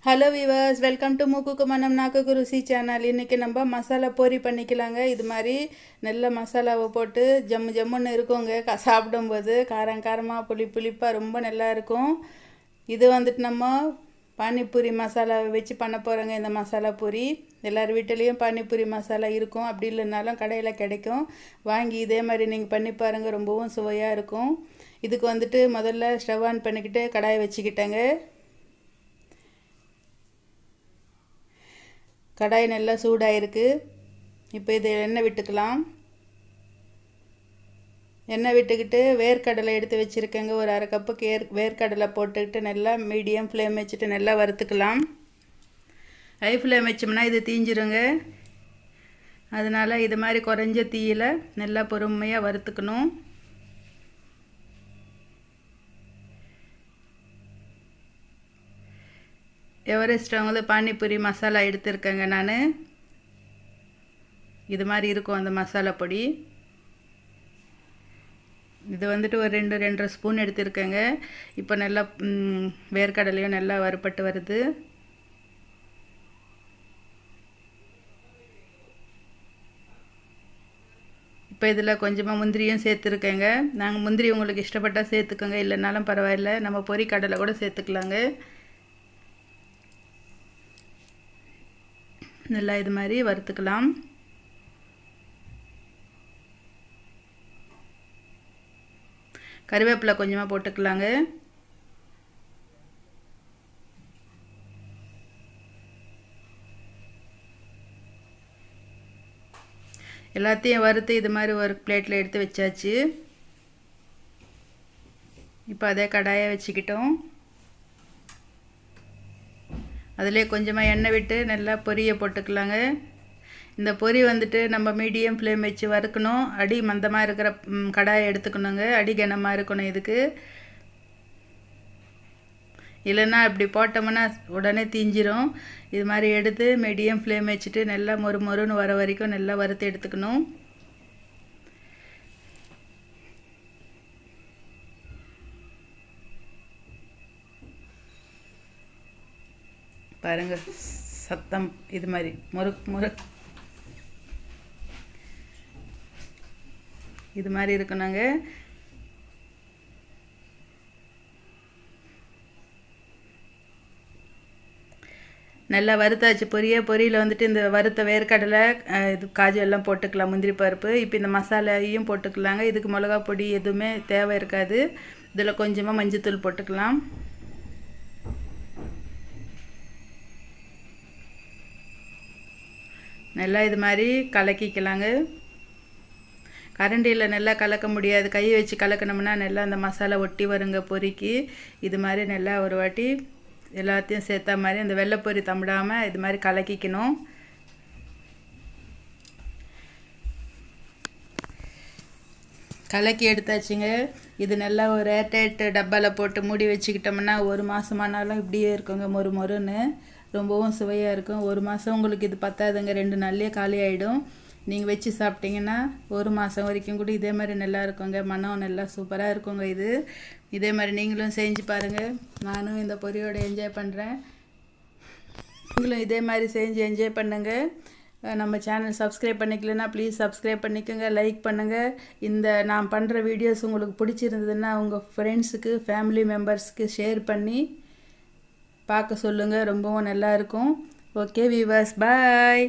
Hello viewers, welcome to மூக்குக்கு மனம் நாக்குக்கு ருசி சேனல். இன்றைக்கி நம்ம மசாலா பொரி பண்ணிக்கலாங்க. இது மாதிரி நல்ல மசாலாவை போட்டு ஜம்மு ஜம்முன்னு இருக்குங்க. சாப்பிடும்போது காரமாக புளிப்பாக ரொம்ப நல்லா இருக்கும். இது வந்துட்டு நம்ம பானிபூரி மசாலாவை வச்சு பண்ண போகிறோங்க. இந்த மசாலா பூரி எல்லார் வீட்டிலையும் பானிபூரி மசாலா இருக்கும், அப்படி இல்லைனாலும் கடையில் கிடைக்கும். வாங்கி இதே மாதிரி நீங்கள் பண்ணி பாருங்கள், ரொம்பவும் சுவையாக இருக்கும். இதுக்கு வந்துட்டு முதல்ல ஸ்டவ் ஆன் பண்ணிக்கிட்டு கடாயை வச்சுக்கிட்டேங்க. கடாய் நல்லா சூடாயிருக்கு. இப்போ இது எண்ணெய் விட்டுக்கலாம். எண்ணெய் விட்டுக்கிட்டு வேர்க்கடலை எடுத்து வச்சுருக்கேங்க. ஒரு அரை கப்புக்கு வேர்க்கடலை போட்டுக்கிட்டு நல்லா மீடியம் ஃப்ளேம் வச்சுட்டு நல்லா வறுத்துக்கலாம். ஹை ஃப்ளேம் வச்சோம்னா இது தீஞ்சிருங்க. அதனால் இது மாதிரி குறைஞ்ச தீயில் நல்லா பொறுமையாக வறுத்துக்கணும். எவரெஸ்ட் வந்து பானிபூரி மசாலா எடுத்துருக்கேங்க நான். இது மாதிரி இருக்கும் அந்த மசாலா பொடி. இது வந்துட்டு ஒரு 2-2.5 ஸ்பூன் எடுத்துருக்கேங்க. இப்போ நல்லா வேர்க்கடலையும் நல்லா வறுபட்டு வருது. இப்போ இதில் கொஞ்சமாக முந்திரியும் சேர்த்துருக்கேங்க. நாங்கள் முந்திரி உங்களுக்கு இஷ்டப்பட்டால் சேர்த்துக்கோங்க, இல்லைனாலும் பரவாயில்ல. நம்ம பொரி கடலை கூட சேர்த்துக்கலாங்க. நல்லா இது மாதிரி வறுத்துக்கலாம். கறிவேப்பிலை கொஞ்சமாக போட்டுக்கலாங்க. எல்லாத்தையும் வறுத்து இது மாதிரி ஒரு பிளேட்டில் எடுத்து வச்சாச்சு. இப்போ அதே கடாயை வச்சுக்கிட்டோம். அதிலே கொஞ்சமாக எண்ணெய் விட்டு நல்லா பொரியை போட்டுக்கலாங்க. இந்த பொரி வந்துட்டு நம்ம மீடியம் ஃப்ளேம் வச்சு வறுக்கணும். அடி மந்தமாக இருக்கிற கடாயை எடுத்துக்கணுங்க. அடி கனமாக இருக்கணும் இதுக்கு. இல்லைன்னா இப்படி போட்டோம்னா உடனே தீஞ்சிரும். இது மாதிரி எடுத்து மீடியம் ஃப்ளேம் வச்சுட்டு நல்லா மொறுன்னு வர வரைக்கும் நல்லா வறுத்து எடுத்துக்கணும். பாருங்கள் சத்தம் இது மாதிரி இது மாதிரி இருக்கணுங்க. நல்லா வறுத்தாச்சு பொரியில் வந்துட்டு இந்த வறுத்த வேர்க்கடலை, இது காஜு எல்லாம் போட்டுக்கலாம், முந்திரி பருப்பு. இப்போ இந்த மசாலையும் போட்டுக்கலாங்க. இதுக்கு மிளகா பொடி எதுவுமே தேவை இருக்காது. இதில் கொஞ்சமாக மஞ்சத்தூள் போட்டுக்கலாம். நல்லா இது மாதிரி கலக்கிக்கலாங்க. கரண்டியில் நல்லா கலக்க முடியாது, கையை வச்சு கலக்கணும்னா நல்லா அந்த மசாலா ஒட்டி வருங்க பொரிக்கு. இது மாதிரி நல்லா ஒரு வாட்டி எல்லாத்தையும் சேர்த்தா மாதிரி அந்த வெள்ளைப்பொரி தம்பிடாமல் இது மாதிரி கலக்கிக்கணும். கலக்கி எடுத்தாச்சுங்க. இது நல்லா ஒரு ஏர்டைட் டப்பாவில் போட்டு மூடி வச்சுக்கிட்டோம்னா 1 மாதமானாலும் இப்படியே இருக்குங்க, மொறுன்னு. ரொம்பவும் சுவையாக இருக்கும். 1 மாதம் உங்களுக்கு இது பத்தாதுங்க, 2 நாள்லேயே காலி ஆகிடும். நீங்கள் வச்சு சாப்பிட்டீங்கன்னா 1 மாதம் வரைக்கும் கூட இதே மாதிரி நல்லா இருக்குங்க. மனம் நல்லா சூப்பராக இருக்குங்க. இதே மாதிரி நீங்களும் செஞ்சு பாருங்கள். நானும் இந்த பொரியோடு என்ஜாய் பண்ணுறேன். நீங்களும் இதே மாதிரி செஞ்சு என்ஜாய் பண்ணுங்கள். நம்ம சேனல் சப்ஸ்கிரைப் பண்ணிக்கலன்னா ப்ளீஸ் சப்ஸ்கிரைப் பண்ணிக்கோங்க, லைக் பண்ணுங்கள். இந்த நான் பண்ணுற வீடியோஸ் உங்களுக்கு பிடிச்சிருந்ததுன்னா உங்கள் ஃப்ரெண்ட்ஸுக்கு, ஃபேமிலி மெம்பர்ஸ்க்கு ஷேர் பண்ணி பார்க்க சொல்லுங்கள். ரொம்பவும் நல்லாயிருக்கும். ஓகே வீவர்ஸ், பாய்.